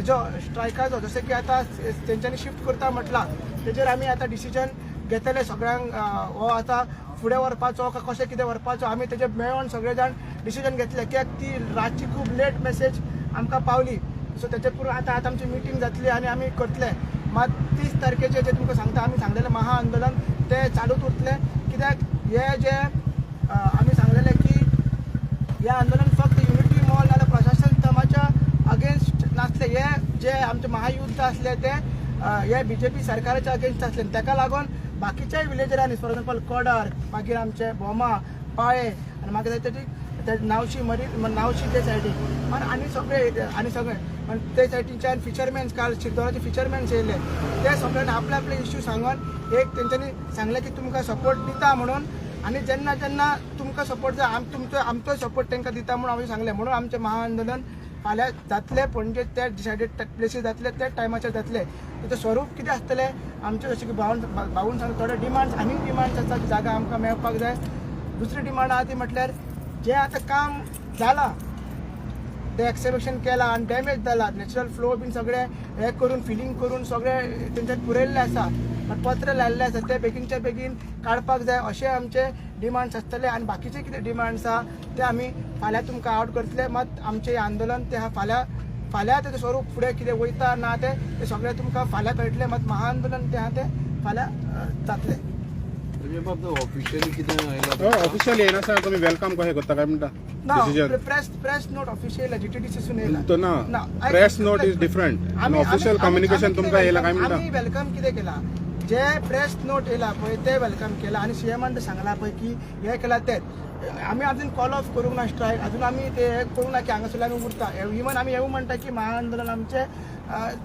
हेजो स्ट्रायकाचो जशें की आतां तेंच्यांनी शिफ्ट करता म्हटलां तेजेर आमी आतां डिसिजन घेतले सगळ्यांक हो आतां फुडें व्हरपाचो काय कशें कितें व्हरपाचो आमी तेजे मेळोन सगळे जाण डिसिजन घेतले कित्याक ती रातची खूब लेट मेसेज आमकां पावली सो तेचे पुरो आतां आमची मिटींग जातली आनी आमी करतले मात 30 तारखेचे जे तुमकां सांगता आमी सांगलेलें महाआंदोलन ते चालूच उरतलें कित्याक हे जे आमी सांगलेलें की हे आंदोलन फक्त युनिटी मॉल नाल्यार प्रशासन तमाच्या अगेन्स्ट नासले हे जे आमचे महायुद्ध आसले ते हे बीजेपी सरकाराच्या अगेन्स्ट आसले ताका लागून बाकीच्याय विलेजरांनी फॉर एक्झाम्पल कोडार मागीर आमचे बोमा पाळे आनी मागीर ते नावशी नावशी ते सायडीक आनी सगळे ते सायडीच्यान फिशरमॅन्स काल शिरदोनाचे फिशरमॅन्स येयले ते सगळ्यांनी आपले आपले इश्यू सांगून एक तेंच्यांनी सांगलें की तुमकां सपोर्ट दिता म्हणून आनी जेन्ना जेन्ना तुमकां सपोर्ट जाय आमचो सपोर्ट तांकां दिता म्हणून आमी सांगलें म्हणून आमचें महाआंदोलन फाल्यां जातले पणजे ते डिसायडेड प्लेसीस जातले ते टायमाचेर जातले तेचें स्वरूप कितें आसतलें आमचें जशें की भाऊन सांगलें थोडे डिमांड्स आनी डिमांड्स आसा की जागा आमकां मेळपाक जाय दुसरी डिमांड आहा ती म्हटल्यार जें आतां काम जालां ते एक्सकॅवेशन केलां आनी डॅमेज जाला नॅचरल फ्लो बीन सगळें हें करून फिलिंग करून सगळें तेंच्यान पुरयल्लें आसा पत्र लायल्लें आसा ते बेगीनच्या बेगीन काडपाक जाय अशें आमचे डिमांड्स आसतले आनी बाकीचे कितें डिमांड्स आहा ते आमी फाल्यां तुमकां आउट करतले मात आमचें आंदोलन तें फाल्यां तेजें स्वरूप फुडें कितें वयता ना ते सगळें तुमकां फाल्यां कळटलें मात महाआंदोलन तें आहा तें फाल्यां जातलें ऑफिशियल येना सर तुम्ही वेलकम कशें करता काय म्हणटा ना प्रेस नोट ऑफिशियल जीटीडीसीसून येयला तो ना press note is different official communication तुमकां येयला काय म्हणटा आमी वेलकम कितें केला जे प्रेस नोट येयला पळय ते वेलकम केला आनी सीएमान सांगला पळय की हे केला तेच आमी अजून कॉल ऑफ करूंक ना स्ट्रायक अजून आमी ते करूंक ना की हांगासरले आमी उरता इवन आमी हेवूय म्हणटा की महाआंदोलन आमचें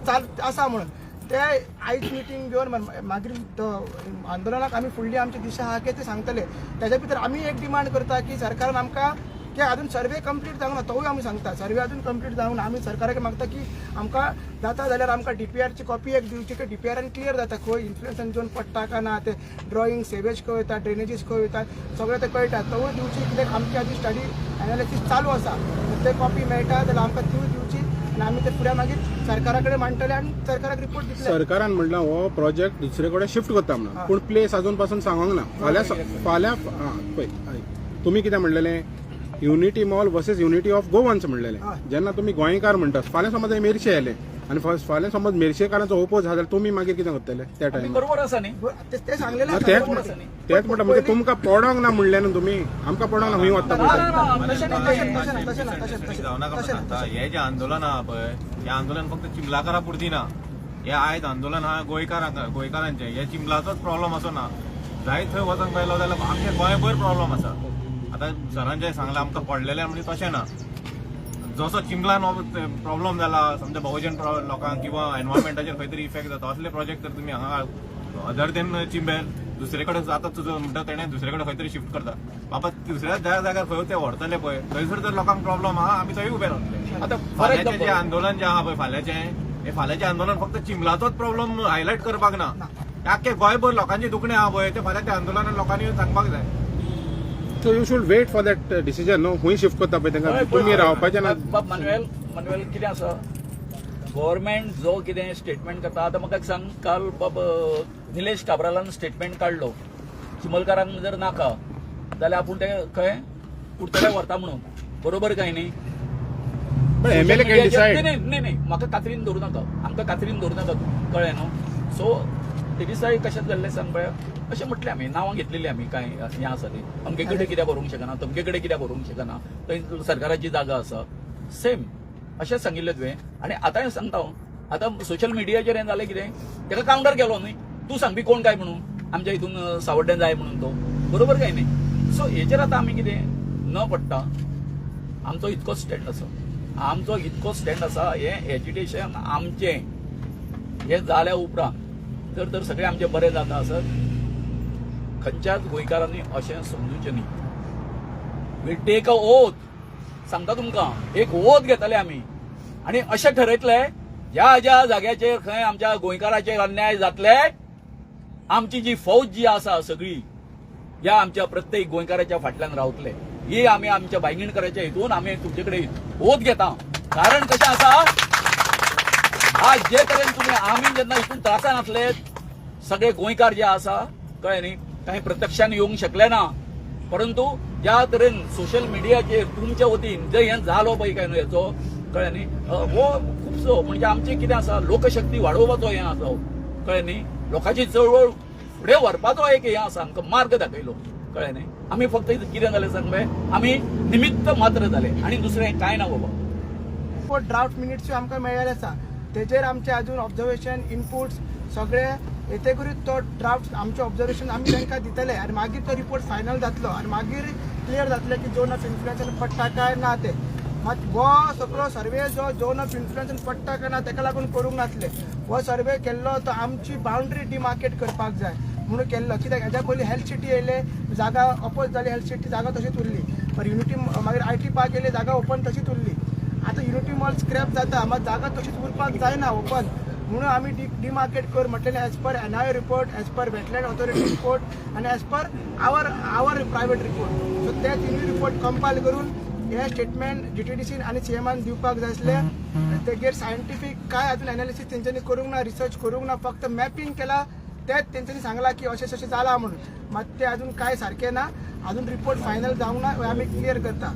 चाल आसा म्हणून ते आयज मिटींग घेवन मागीर आंदोलनाक आमी फुडली आमची दिशा आहा की ते सांगतले तेज्या भितर आमी एक डिमांड करता की सरकारान आमकां की अजून सर्वे कंप्लीट जावंक ना तोवूय आमी सांगता सर्वे अजून कंप्लीट जावंक ना आमी सरकाराक मागता की आमकां जाता जाल्यार आमकां डीपीआरची कॉपी एक दिवची की डीपीआरान क्लियर जाता खंय इन्फ्लुएन्सन झोन पडटा काय ना ते ड्रॉइंग सेवेज खंय वयता ड्रेनेजीस खंय वयता सगळें ते कळटा तोवूय दिवची कित्याक आमची आधी स्टडी एनालिसीस चालू आसा ते कॉपी मेळटा जाल्यार आमकां तिवूय दिवची आनी आमी ते फुडें मागीर सरकारा कडेन मांडटले आनी सरकाराक रिपोर्ट दितले सरकारान म्हणला हो प्रोजेक्ट दुसरे कडेन शिफ्ट करता म्हणून पूण प्लेस अजून पासून सांगोंक ना फाल्यां पळय तुमी कितें म्हणलेलें unity mall versus unity of Goans म्हणलेलें जेन्ना तुमी गोंयकार म्हणटात फाल्यां समज मेरशे येयले आनी फाल्यां समज मेरशेकारांचो ओपोज आहा जाल्यार तुमी मागीर कितें करतले त्या टायमार बरोबर आसा न्ही ते सांगलेलें तेच म्हणटा म्हणजे तुमकां पडोंक ना म्हणलें न्हू तुमी आमकां पडोंक ना खंय वता हे जे आंदोलन आहा पळय हे आंदोलन फक्त चिंबलाकारा पुरती ना हे आयज आंदोलन आहा गोंयकारांचें हे चिंबलाचोच प्रॉब्लम असो ना जाय थंय वचूंक पयलो जाल्यार आमचे गोंयभर प्रॉब्लम आसा आतां सरांचें सांगलां आमकां पडलेलें म्हणजे तशें ना जसो चिंबलान प्रॉब्लम जाला समजा बहुजन लोकांक किंवा एनवायरमेंटाचेर खंय तरी इफेक्ट जाता असले प्रोजेक्ट तर तुमी हांगा अदर देन चिंबेल दुसरे कडेन जाता तुजो म्हणटा तेणें दुसरे कडेन खंय तरी शिफ्ट करता बाबा दुसऱ्या जाग्यार खंय ते व्हरतले पळय थंयसर जर लोकांक प्रॉब्लम आहा आमी थंय उबे रावतले आतां फाल्यांचें जें आंदोलन जें आहा पळय फाल्यांचें आंदोलन फक्त चिंबलाचोच प्रॉब्लम हायलायट करपाक ना आख्खे गोंयभर लोकांची दुखणें आहा पळय ते फाल्यां त्या आंदोलनान लोकांनी सांगपाक जाय So you should wait for that decision, no? Who shift करता पळय तांकां तुमी रावपाचें ना मॅन्युअल कितें आसा गव्हर्मेंट जो कितें स्टेटमेंट करता आतां म्हाका सांग काल बाब निलेश काब्रालान स्टेटमेंट काडलो चिमलकारांक जर नाका जाल्यार आपूण ते खंय उरतले व्हरता म्हणून बरोबर काय न्ही नाही म्हाका कात्रीन धरूं नाका आमकां कात्रीन धरूं नाका तूं कळ्ळें न्हू सो तेजी साय कशें जाल्लें सांग पळय अशें म्हटलें आमी नांवां घेतलेलीं आमी कांय हें आसा ती अमके कडेन कित्याक व्हरूंक शकना तमके कडेन कित्याक व्हरूंक शकना थंय सरकाराची जागा आसा सेम अशें सांगिल्लें तुवें आनी आतां सांगता हांव आतां सोशल मिडियाचेर हें जालें कितें ताका कावंटर केलो न्ही तूं सांगपी कोण काय म्हणून आमच्या हितून सावड्डें जाय म्हणून तो बरोबर काय न्ही सो हेचेर आतां आमी कितें न पडटा आमचो इतकोच स्टँड आसा हें एज्युटेशन आमचें हें जाल्या उपरांत तर सगळें आमचें बरें जाता आसत खंयच्याच गोंयकारांनी अशें समजुचें न्ही वील टेक अ ओथ सांगता तुमकां एक ओथ घेतले आमी आनी अशें ठरयतले ज्या ज्या जाग्याचेर खंय आमच्या गोंयकाराचेर अन्याय जातले आमची जी फौज जी आसा सगळी ह्या आमच्या प्रत्येक गोंयकाराच्या फाटल्यान रावतले ही आमी आमच्या बायंगीणकाराच्या हितून आमी तुमचे कडेन ओथ घेता कारण कशें आसा आज जे तरेन तुम्ही आमी जेन्ना हितून त्रासान आसले सगळे गोंयकार जे आसा कळ्ळें न्ही काही प्रत्यक्षान येवंक शकले ना परंतु ज्या तरेन सोशल मिडियाचेर तुमच्या वतीन जे हें जालो पळय काय न्हू हेचो कळ्ळें न्ही हो खुबसो म्हणजे आमचें कितें आसा लोकशक्ती वाडोवपाचो हें आसा कळ्ळें न्ही लोकांची चळवळ फुडें व्हरपाचो एक हें आसा आमकां मार्ग दाखयलो कळ्ळें न्ही आमी फक्त कितें जालें सांग पळय आमी निमित्त मात्र जाले आनी दुसरें कांय ना बाबा ड्राफ्ट मिनिट्स आमकां मेळ्ळेले आसा तेजेर आमचे अजून ऑब्जर्वेशन इनपुट्स सगळे येतकूच तो ड्राफ्ट आमचे ऑब्जर्वेशन आमी तांकां दितले आनी मागीर तो रिपोर्ट फायनल जातलो आनी मागीर क्लियर जातलें की झोन ऑफ इन्फ्लुएन्सान पडटा काय ना ते मात हो सगळो सर्वे जो झोन ऑफ इन्फ्लुएन्सान पडटा काय ना ताका लागून करूंक नासले हो सर्वे केल्लो तो आमची बाउंड्री डिमार्केट करपाक जाय म्हणून केल्लो कित्याक हेज्या पयलीं हेल्थ सिटी येयले जागा अपोज जाली हेल्थ सिटी जागा तशीच उरली पण युनिटी मागीर IT पार्क येयले जागा ओपन तशीच उरली आतां युनिटी मॉल स्क्रॅप जाता मात जागा तशीच उरपाक जायना ओपन म्हणून आमी डिमार्केट कर म्हटलें as per NIO report as per wetland authority report आनी as per our private report so ते तिनूय रिपोर्ट कंपायल करून हे स्टेटमेंट GTDC आनी CMान दिवपाक जाय आसलें तेजेर सायंटिफीक काय अजून एनालिसीस तेंच्यांनी करूंक ना रिसर्च करूंक ना फक्त मॅपिंग केला तेच तेंच्यांनी सांगला की अशें अशें जाला म्हणून मात ते अजून काय सारकें ना अजून रिपोर्ट फायनल जावंक ना आमी क्लियर करता